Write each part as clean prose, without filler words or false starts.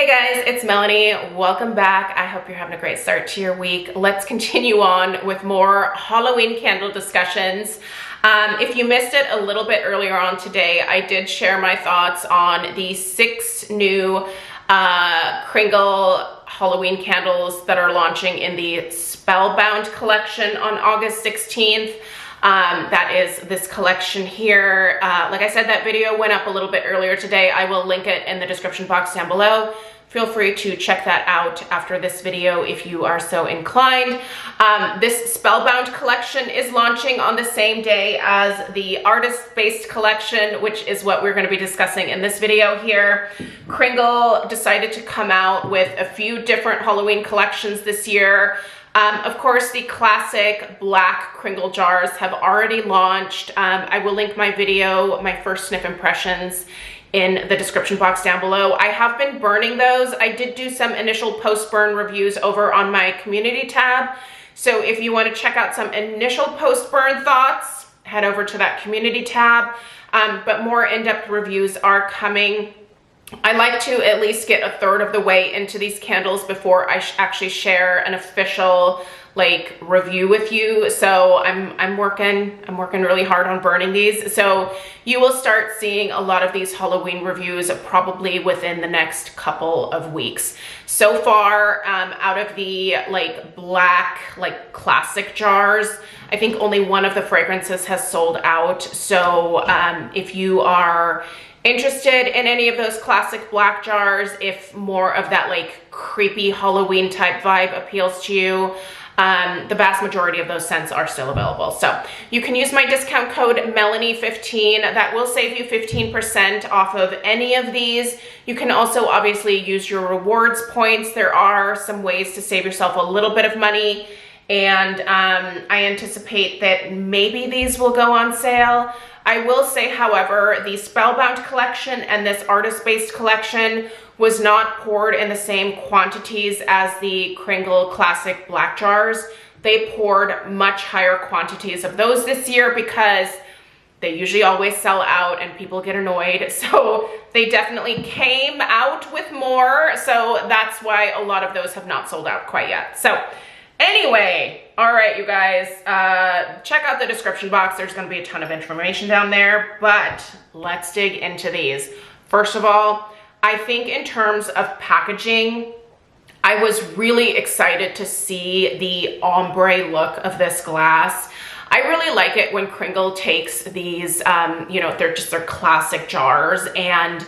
Hey guys, it's Melanie. Welcome back. I hope you're having a great start to your week. Let's continue on with more Halloween candle discussions. If you missed it a little bit earlier on today, I did share my thoughts on the 6 new Kringle Halloween candles that are launching in the Spellbound collection on August 16th. That is this collection here. Like I said, that video went up a little bit earlier today. I will link it in the description box down below. Feel free to check that out after this video if you are so inclined. This Spellbound collection is launching on the same day as the artist-based collection, which is what we're going to be discussing in this video here. Kringle decided to come out with a few different Halloween collections this year. Of course, the classic black Kringle jars have already launched. I will link my video, my first sniff impressions, in the description box down below. I have been burning those. I did do some initial post-burn reviews over on my community tab. So if you want to check out some initial post-burn thoughts, head over to that community tab. But more in-depth reviews are coming. I like to at least get a third of the way into these candles before I actually share an official review with you. So I'm working really hard on burning these. So you will start seeing a lot of these Halloween reviews probably within the next couple of weeks. So far, out of the black classic jars, I think only one of the fragrances has sold out. So if you are interested in any of those classic black jars, if more of that creepy Halloween type vibe appeals to you, the vast majority of those scents are still available. So you can use my discount code Melanie15. That will save you 15% off of any of these. You can also obviously use your rewards points. There are some ways to save yourself a little bit of money. And I anticipate that maybe these will go on sale. I will say, however, the Spellbound collection and this artist-based collection was not poured in the same quantities as the Kringle classic black jars. They poured much higher quantities of those this year because they usually always sell out and people get annoyed. So they definitely came out with more. So that's why a lot of those have not sold out quite yet. So anyway, all right, you guys, check out the description box. There's going to be a ton of information down there, but let's dig into these. First of all, I think in terms of packaging, I was really excited to see the ombre look of this glass. I really like it when Kringle takes these, they're just their classic jars and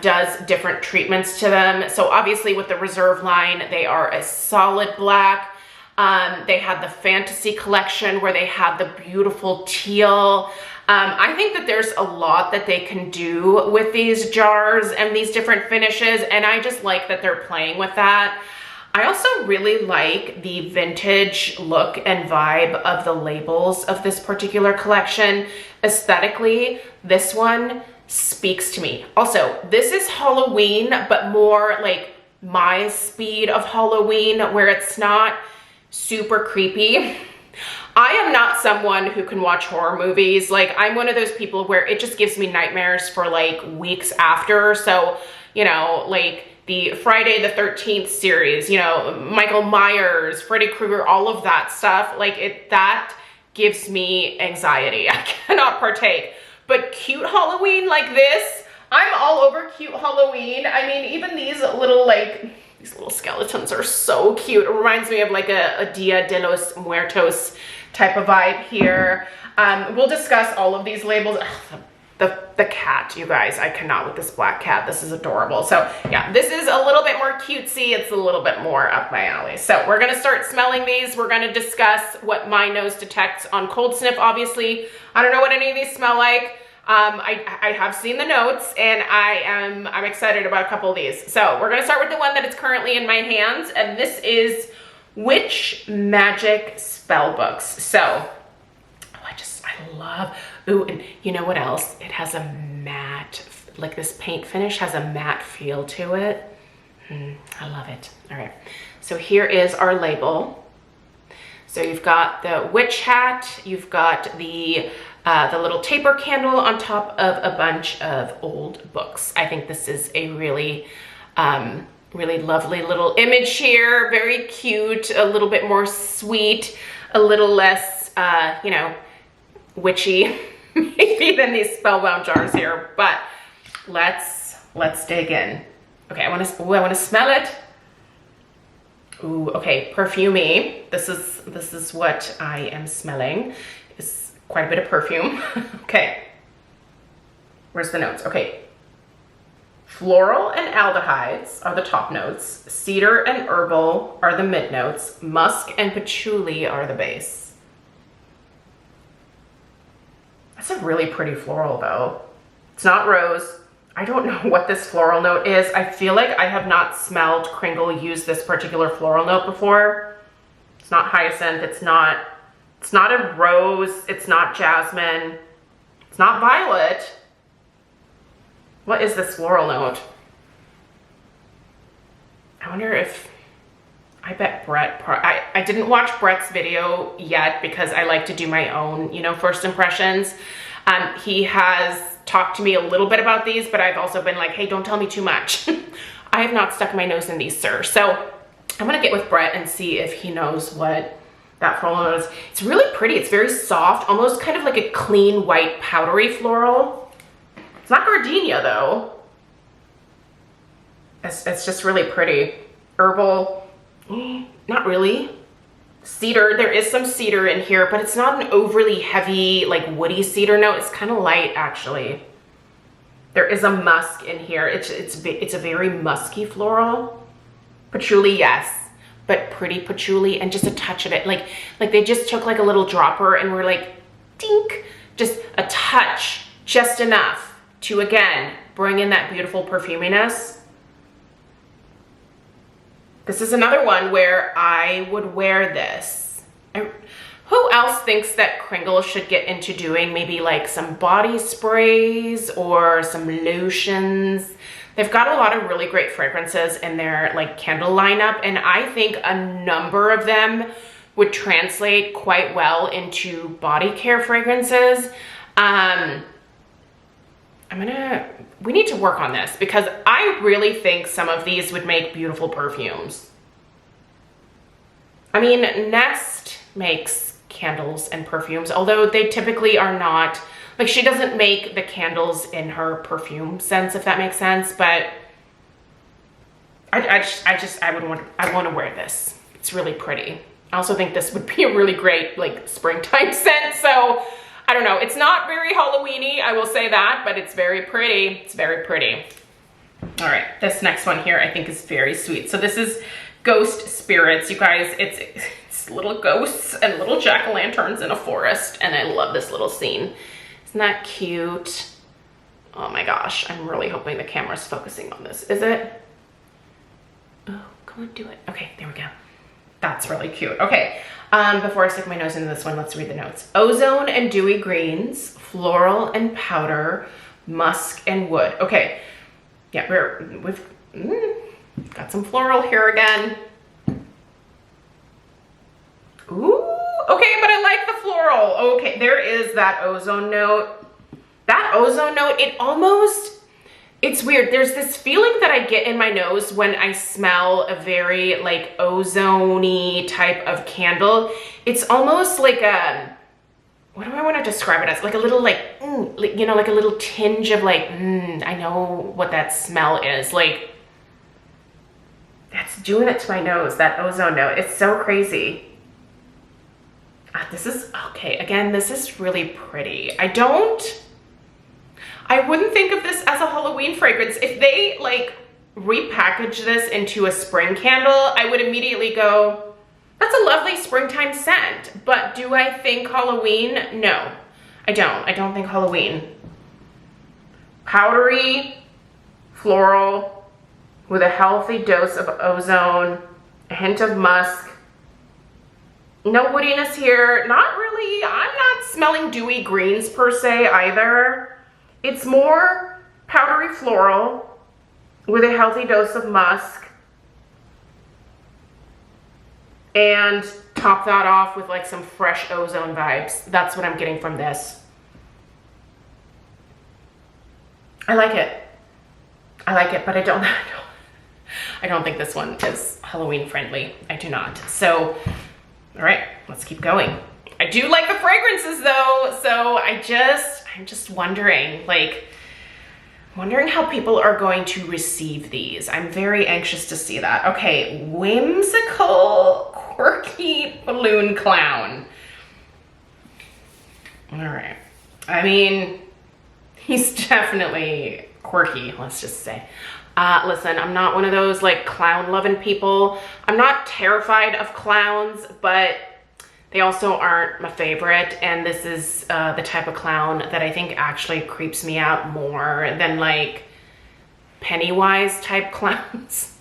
does different treatments to them. So obviously with the Reserve line, they are a solid black. They had the Fantasy collection where they had the beautiful teal. I think that there's a lot that they can do with these jars and these different finishes, and I just like that they're playing with that. I also really like the vintage look and vibe of the labels of this particular collection. Aesthetically, this one speaks to me. Also, this is Halloween, but more like my speed of Halloween, where it's not super creepy. I am not someone who can watch horror movies. I'm one of those people where it just gives me nightmares for weeks after. So, the Friday the 13th series, Michael Myers, Freddy Krueger, all of that stuff, that gives me anxiety. I cannot partake. But cute Halloween like this, I'm all over cute Halloween. I mean, even these little skeletons are so cute. It reminds me of a Dia de los Muertos type of vibe here. We'll discuss all of these labels. Ugh, the cat, you guys, I cannot with this black cat. This is adorable. So yeah, this is a little bit more cutesy. It's a little bit more up my alley. So we're gonna start smelling these. We're gonna discuss what my nose detects on cold sniff, obviously. I don't know what any of these smell like. I have seen the notes and I'm excited about a couple of these. So we're gonna start with the one that is currently in my hands, and this is Witch Magic Spellbooks. So, I love, ooh, and you know what else? It has a matte, this paint finish has a matte feel to it. I love it. All right, so here is our label. So you've got the witch hat, you've got the little taper candle on top of a bunch of old books. I think this is a really Really lovely little image here. Very cute, a little bit more sweet, a little less, you know, witchy maybe than these spellbound jars here. But let's dig in. Okay, I want to smell it. Ooh, okay, perfumey. This is what I am smelling. It's quite a bit of perfume. Okay. Where's the notes? Okay. Floral and aldehydes are the top notes. Cedar and herbal are the mid notes. Musk and patchouli are the base. That's a really pretty floral though. It's not rose. I don't know what this floral note is. I feel like I have not smelled Kringle use this particular floral note before. It's not hyacinth. It's not a rose. It's not jasmine. It's not violet. What is this floral note? I wonder if, I bet Brett, I didn't watch Brett's video yet because I like to do my own, you know, first impressions. He has talked to me a little bit about these, but I've also been like, hey, don't tell me too much. I have not stuck my nose in these, sir. So I'm gonna get with Brett and see if he knows what that floral note is. It's really pretty. It's very soft, almost kind of like a clean white powdery floral. It's not gardenia though. It's just really pretty. Herbal, not really. Cedar, there is some cedar in here, but it's not an overly heavy, like woody cedar note. It's kind of light actually. There is a musk in here. It's a very musky floral. Patchouli, yes, but pretty patchouli and just a touch of it. Like they just took like a little dropper and were like, dink, just a touch, just enough to, again, bring in that beautiful perfuminess. This is another one where I would wear this. Who else thinks that Kringle should get into doing maybe like some body sprays or some lotions? They've got a lot of really great fragrances in their like candle lineup, and I think a number of them would translate quite well into body care fragrances. We need to work on this because I really think some of these would make beautiful perfumes. I mean, Nest makes candles and perfumes, although they typically are not, like she doesn't make the candles in her perfume sense, if that makes sense, but I want to wear this. It's really pretty. I also think this would be a really great like springtime scent, so I don't know. It's not very Halloween-y, I will say that, but it's very pretty. It's very pretty. All right, this next one here I think is very sweet. So this is Ghost Spirits. You guys, it's little ghosts and little jack-o'-lanterns in a forest, and I love this little scene. Isn't that cute? Oh my gosh, I'm really hoping the camera's focusing on this. Is it? Oh, come on, do it. Okay, there we go. That's really cute. Okay, before I stick my nose into this one, let's read the notes. Ozone and dewy greens, floral and powder, musk and wood. Okay, yeah, we've got some floral here again. Ooh, okay, but I like the floral. Okay, there is that ozone note. That ozone note, it's weird. There's this feeling that I get in my nose when I smell a very like ozone-y type of candle. It's almost like a, what do I want to describe it as? Like a little like, you know, like a little tinge of like, I know what that smell is. Like, that's doing it to my nose, that ozone note. It's so crazy. This is, okay, again, this is really pretty. I wouldn't think of this as a Halloween fragrance. If they like repackage this into a spring candle, I would immediately go, that's a lovely springtime scent. But do I think Halloween? No, I don't. I don't think Halloween. Powdery, floral, with a healthy dose of ozone, a hint of musk. No woodiness here. Not really. I'm not smelling dewy greens per se either. It's more powdery floral with a healthy dose of musk, and top that off with like some fresh ozone vibes. That's what I'm getting from this. I like it. I like it, but I don't I don't think this one is Halloween friendly. I do not. So, all right, let's keep going. I do like the fragrances though. So I'm just wondering, like, wondering how people are going to receive these. I'm very anxious to see that. Okay, Whimsical Quirky Balloon Clown. All right. I mean, he's definitely quirky, let's just say. Listen, I'm not one of those like clown loving people. I'm not terrified of clowns, but they also aren't my favorite. And this is the type of clown that I think actually creeps me out more than like Pennywise type clowns.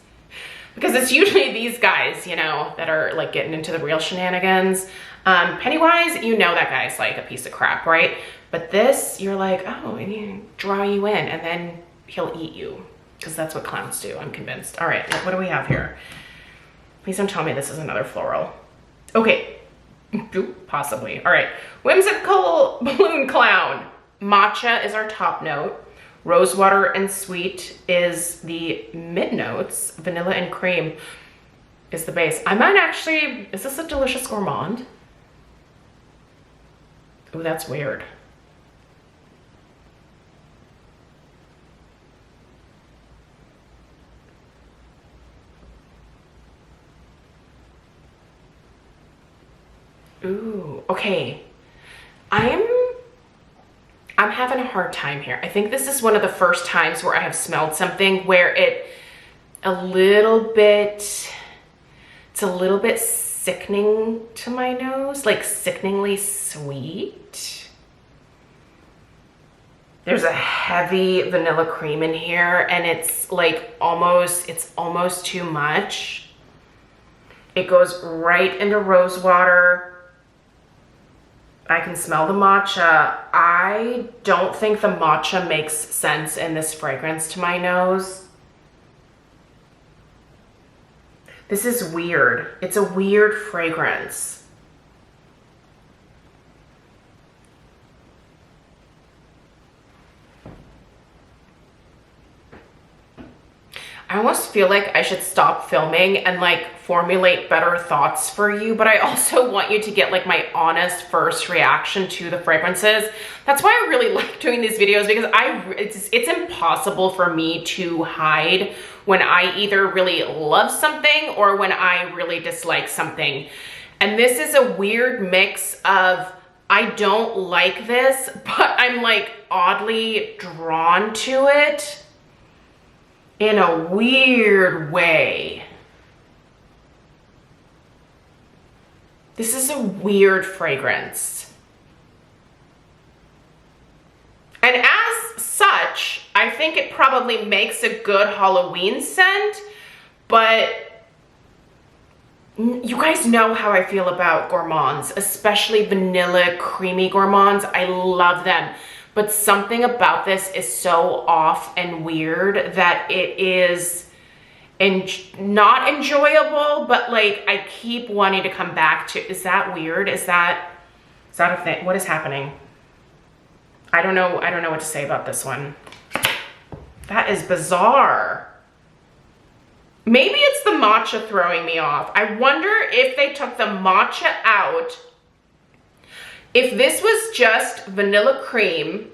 Because it's usually these guys, you know, that are like getting into the real shenanigans. Pennywise, you know that guy's like a piece of crap, right? But this, you're like, oh, and he draw you in and then he'll eat you. Because that's what clowns do, I'm convinced. All right, what do we have here? Please don't tell me this is another floral. Okay, possibly. All right, Whimsical Balloon Clown. Matcha is our top note. Rosewater and sweet is the mid notes. Vanilla and cream is the base. I might actually, is this a delicious gourmand? Oh, that's weird. Ooh, okay. I'm having a hard time here. I think this is one of the first times where I have smelled something where it's a little bit sickening to my nose, like sickeningly sweet. There's a heavy vanilla cream in here and it's like it's almost too much. It goes right into rosewater. I can smell the matcha. I don't think the matcha makes sense in this fragrance to my nose. This is weird. It's a weird fragrance. I almost feel like I should stop filming and like formulate better thoughts for you, but I also want you to get like my honest first reaction to the fragrances. That's why I really like doing these videos, because it's impossible for me to hide when I either really love something or when I really dislike something. And this is a weird mix of I don't like this, but I'm like oddly drawn to it in a weird way. This is a weird fragrance. And as such, I think it probably makes a good Halloween scent, but you guys know how I feel about gourmands, especially vanilla creamy gourmands. I love them. But something about this is so off and weird that it is not enjoyable, but like I keep wanting to come back to. Is that weird? Is that a thing? What is happening? I don't know what to say about this one. That is bizarre. Maybe it's the matcha throwing me off. I wonder if they took the matcha out. If this was just vanilla cream,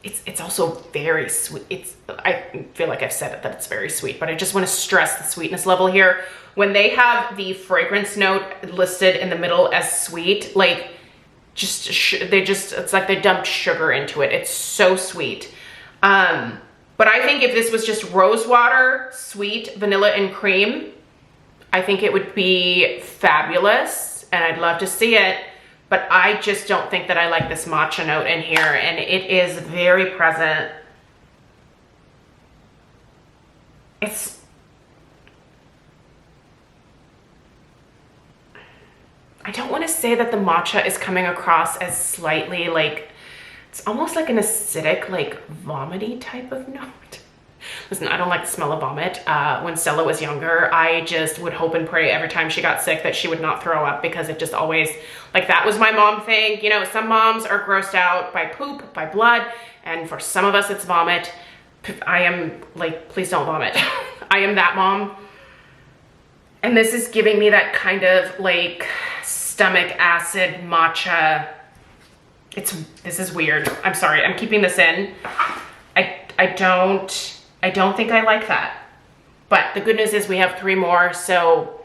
it's also very sweet. I feel like I've said it that it's very sweet, but I just want to stress the sweetness level here. When they have the fragrance note listed in the middle as sweet, like it's like they dumped sugar into it. It's so sweet. But I think if this was just rose water, sweet, vanilla, and cream, I think it would be fabulous, and I'd love to see it. But I just don't think that I like this matcha note in here, and it is very present. I don't want to say that the matcha is coming across as slightly like, it's almost like an acidic, like vomity type of note. Listen, I don't like the smell of vomit. When Stella was younger, I just would hope and pray every time she got sick that she would not throw up, because it just always, like, that was my mom thing. You know, some moms are grossed out by poop, by blood, and for some of us it's vomit. I am like, please don't vomit. I am that mom. And this is giving me that kind of like stomach acid matcha. This is weird. I'm sorry, I'm keeping this in. I don't think I like that. But the good news is we have 3 more, so.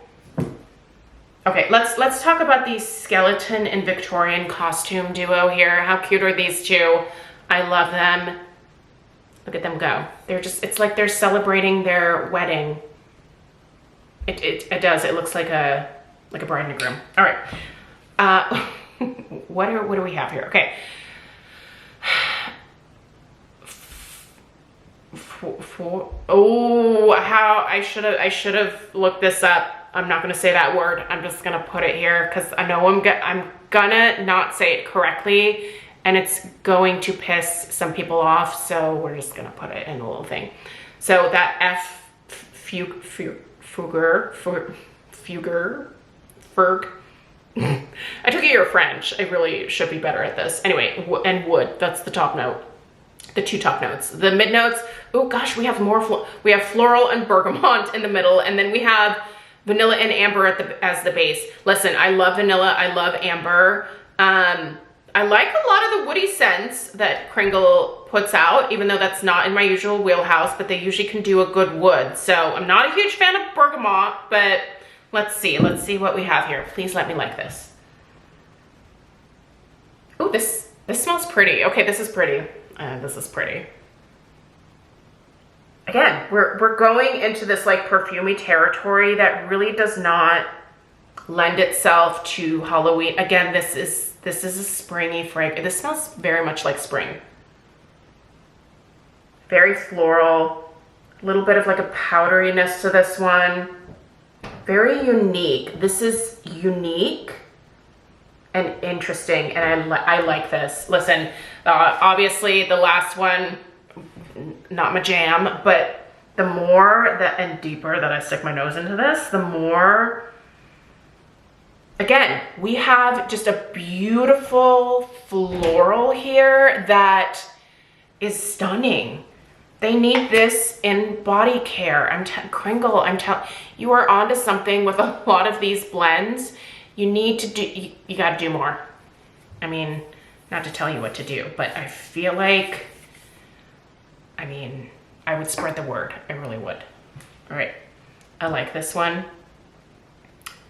Okay, let's talk about the skeleton and Victorian costume duo here. How cute are these two? I love them. Look at them go. They're just, it's like they're celebrating their wedding. It does. It looks like a bride and a groom. All right. What do we have here? Okay. How I should have looked this up. I'm not gonna say that word. I'm just gonna put it here because I know I'm gonna not say it correctly, and it's going to piss some people off. So we're just gonna put it in a little thing. So that Ferg. I took a year of French. I really should be better at this. Anyway, and wood. That's the top note. The 2 top notes. The mid notes. Oh gosh, we have more. We have floral and bergamot in the middle, and then we have vanilla and amber as the base. Listen, I love vanilla. I love amber. I like a lot of the woody scents that Kringle puts out, even though that's not in my usual wheelhouse, but they usually can do a good wood. So I'm not a huge fan of bergamot, but let's see what we have here. Please let me like this. Oh, this smells pretty. Okay, this is pretty. This is pretty. Again, we're going into this like perfumey territory that really does not lend itself to Halloween. Again, this is a springy fragrance. This smells very much like spring. Very floral. A little bit of like a powderiness to this one. Very unique. This is unique and interesting, and I like this. Listen, obviously the last one, not my jam, but the more and deeper that I stick my nose into this, the more, again, we have just a beautiful floral here that is stunning. They need this in body care. Kringle, you are onto something with a lot of these blends. You need to do, you gotta do more. I mean, not to tell you what to do, but I feel like, I would spread the word. I really would. All right, I like this one.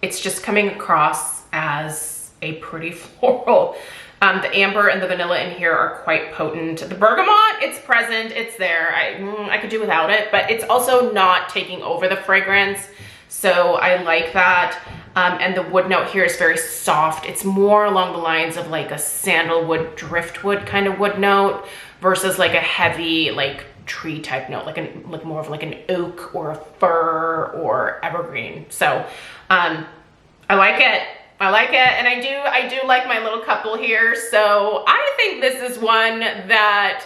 It's just coming across as a pretty floral. The amber and the vanilla in here are quite potent. The bergamot, it's present, it's there. I could do without it, but it's also not taking over the fragrance. So I like that. And the wood note here is very soft. It's more along the lines of like a sandalwood, driftwood kind of wood note versus like a heavy, like tree type note, like more of like an oak or a fir or evergreen. So I like it. And I do like my little couple here. So I think this is one that,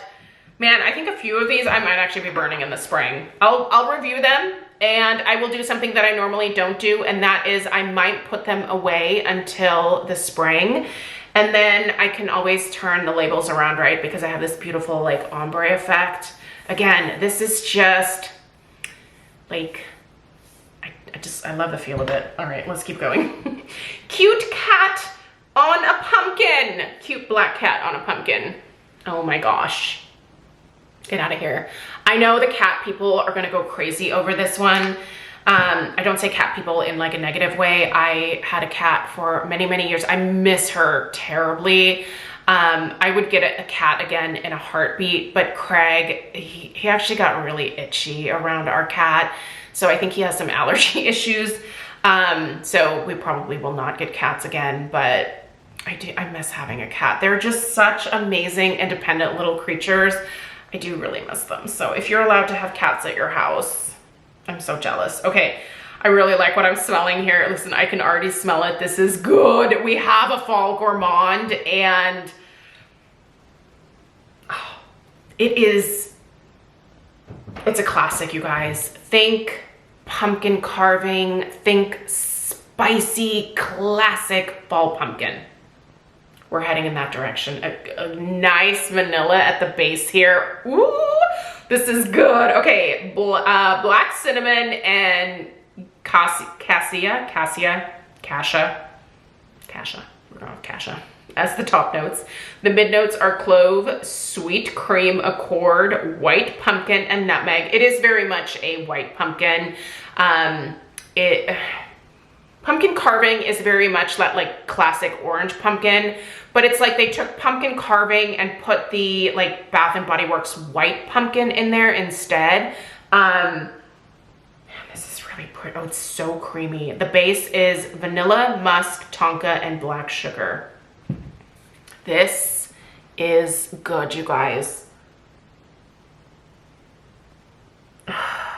man, I think a few of these I might actually be burning in the spring. I'll review them, and I will do something that I normally don't do, and that is I might put them away until the spring, and then I can always turn the labels around, right? Because I have this beautiful like ombre effect. Again, this is just like, I love the feel of it. All right, let's keep going. Cute cat on a pumpkin. Cute black cat on a pumpkin. Oh my gosh. Get out of here. I know the cat people are gonna go crazy over this one. I don't say cat people in like a negative way. I had a cat for many, many years. I miss her terribly. I would get a cat again in a heartbeat, but Craig, he actually got really itchy around our cat. So I think he has some allergy issues. So we probably will not get cats again, but I miss having a cat. They're just such amazing, independent little creatures. I do really miss them. So if you're allowed to have cats at your house, I'm so jealous. Okay, I really like what I'm smelling here. Listen, I can already smell it. This is good. We have a fall gourmand, and it's a classic, you guys. Think pumpkin carving, think spicy, classic fall pumpkin. We're heading in that direction. A nice vanilla at the base here. Ooh, This is good. Okay, black cinnamon and cassia. We're going with cassia as the top notes. The mid notes are clove, sweet cream, accord, white pumpkin, and nutmeg. It is very much a white pumpkin. Pumpkin carving is very much that like classic orange pumpkin, but it's like they took pumpkin carving and put the like Bath and Body Works white pumpkin in there instead. This is really pretty. Oh, it's so creamy. The base is vanilla, musk, tonka, and black sugar. This is good, you guys.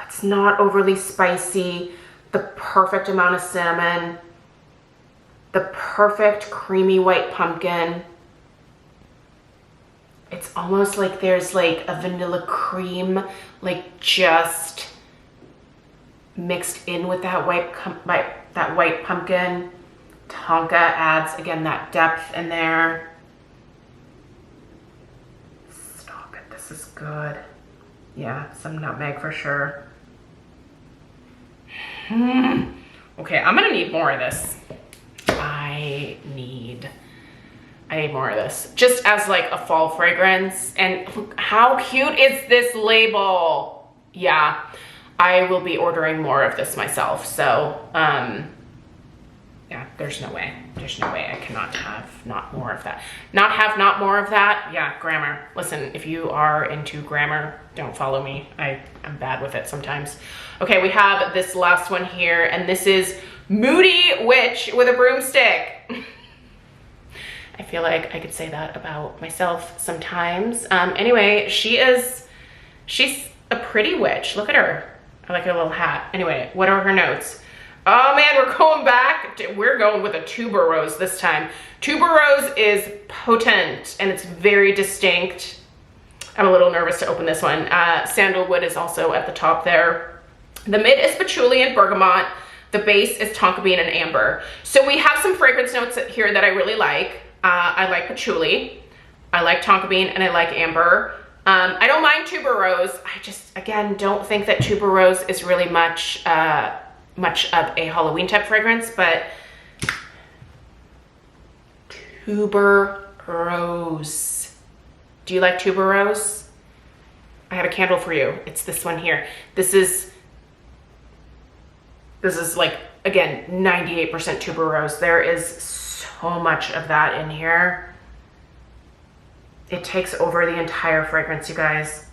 It's not overly spicy. The perfect amount of cinnamon. The perfect creamy white pumpkin. It's almost like there's like a vanilla cream, like just mixed in with that white pumpkin. Tonka adds again that depth in there. Stop it, this is good. Yeah, some nutmeg for sure. Okay, I'm gonna need more of this. I need more of this, just as like a fall fragrance. And look, how cute is this label? Yeah, I will be ordering more of this myself. So, yeah, there's no way I cannot have not more of that. Not more of that. Yeah, grammar. Listen, if you are into grammar, don't follow me. I'm bad with it sometimes. Okay, we have this last one here, and this is Moody Witch with a broomstick. I feel like I could say that about myself sometimes. Anyway, she's a pretty witch. Look at her. I like her little hat. Anyway, what are her notes? Oh man, we're going back. We're going with a tuberose this time. Tuberose is potent and it's very distinct. I'm a little nervous to open this one. Sandalwood is also at the top there. The mid is patchouli and bergamot. The base is tonka bean and amber. So we have some fragrance notes here that I really like. I like patchouli, I like tonka bean, and I like amber. I don't mind tuberose. I just, again, don't think that tuberose is really much of a Halloween type fragrance, but tuberose. Do you like tuberose? I have a candle for you. It's this one here. This is like, again, 98% tuberose. There is so much of that in here. It takes over the entire fragrance, you guys.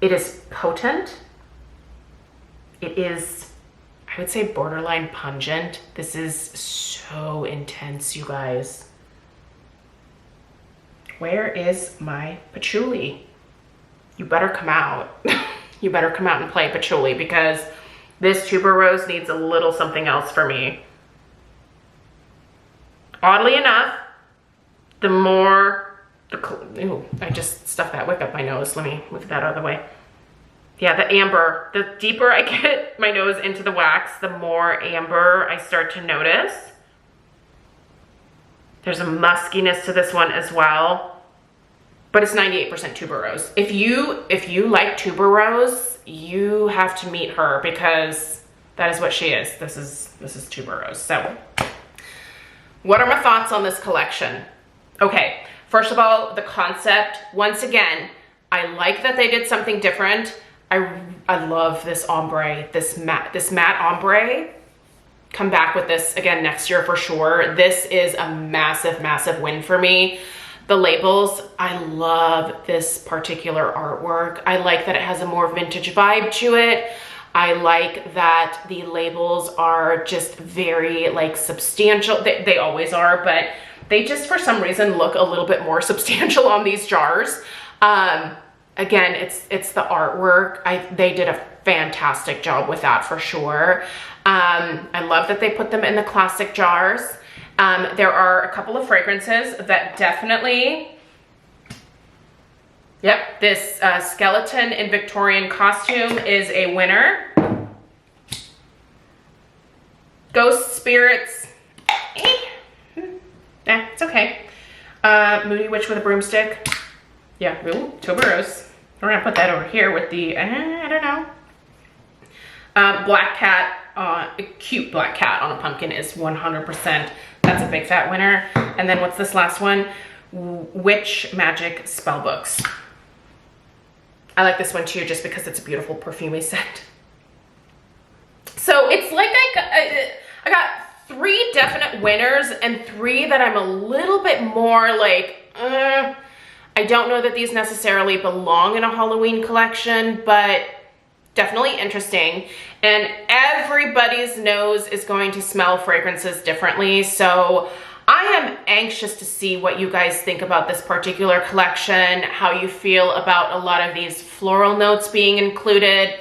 It is potent. It is, I would say, borderline pungent. This is so intense, you guys. Where is my patchouli? You better come out. You better come out and play patchouli, because this tuberose needs a little something else for me. Oddly enough, ooh, I just stuffed that wick up my nose. Let me move that out of the way. Yeah, the amber, the deeper I get my nose into the wax, the more amber I start to notice. There's a muskiness to this one as well, but it's 98% tuberose. If you like tuberose, you have to meet her, because that is what she is. This is tuberose. So what are my thoughts on this collection? Okay, first of all, the concept. Once again, I like that they did something different. I love this ombre, this matte ombre. Come back with this again next year for sure. This is a massive, massive win for me. The labels, I love this particular artwork. I like that it has a more vintage vibe to it. I like that the labels are just very like substantial. They always are, but they just for some reason look a little bit more substantial on these jars. Again, it's the artwork. They did a fantastic job with that for sure. I love that they put them in the classic jars. There are a couple of fragrances that definitely, yep, this skeleton in Victorian costume is a winner. Ghost Spirits, it's okay. Moody Witch with a broomstick. Yeah, ooh, tuberose. We're gonna put that over here with the, I don't know. Black cat, a cute black cat on a pumpkin is 100%. That's a big fat winner. And then what's this last one? Witch Magic Spellbooks. I like this one too, just because it's a beautiful perfumey scent. So it's like I got 3 definite winners and 3 that I'm a little bit more like, I don't know that these necessarily belong in a Halloween collection, but definitely interesting. And everybody's nose is going to smell fragrances differently. So I am anxious to see what you guys think about this particular collection, how you feel about a lot of these floral notes being included,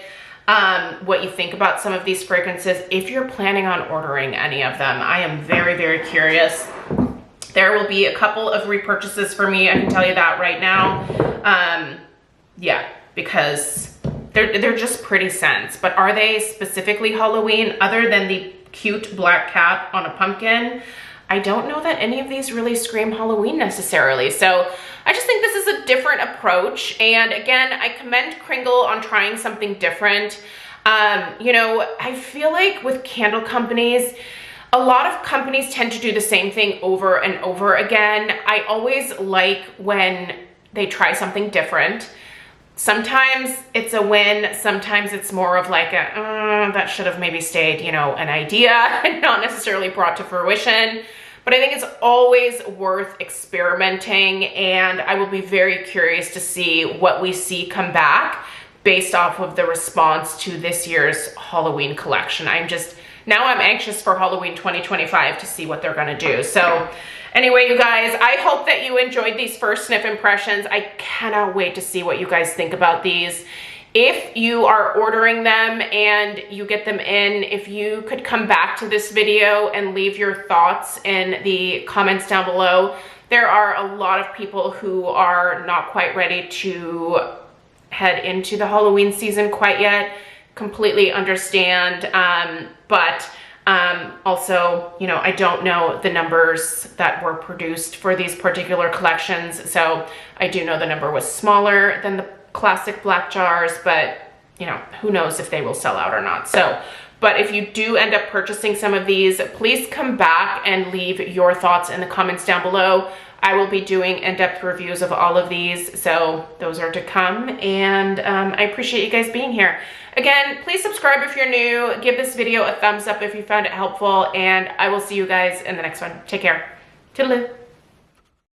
what you think about some of these fragrances, if you're planning on ordering any of them. I am very, very curious. There will be a couple of repurchases for me, I can tell you that right now. Yeah, because they're just pretty scents, but are they specifically Halloween other than the cute black cat on a pumpkin? I don't know that any of these really scream Halloween necessarily. So I just think this is a different approach. And again, I commend Kringle on trying something different. You know, I feel like with candle companies, a lot of companies tend to do the same thing over and over again. I always like when they try something different. Sometimes it's a win, sometimes it's more of like a, that should have maybe stayed, you know, an idea and not necessarily brought to fruition. But I think it's always worth experimenting, and I will be very curious to see what we see come back based off of the response to this year's Halloween collection. Now I'm anxious for Halloween 2025 to see what they're gonna do. So anyway, you guys, I hope that you enjoyed these first sniff impressions. I cannot wait to see what you guys think about these. If you are ordering them and you get them in, if you could come back to this video and leave your thoughts in the comments down below. There are a lot of people who are not quite ready to head into the Halloween season quite yet. Completely understand, but also, you know, I don't know the numbers that were produced for these particular collections, so I do know the number was smaller than the classic black jars, but you know, who knows if they will sell out or not. So, but if you do end up purchasing some of these, please come back and leave your thoughts in the comments down below. I will be doing in-depth reviews of all of these, so those are to come, and I appreciate you guys being here. Again, please subscribe if you're new, give this video a thumbs up if you found it helpful, and I will see you guys in the next one. Take care. Toodaloo.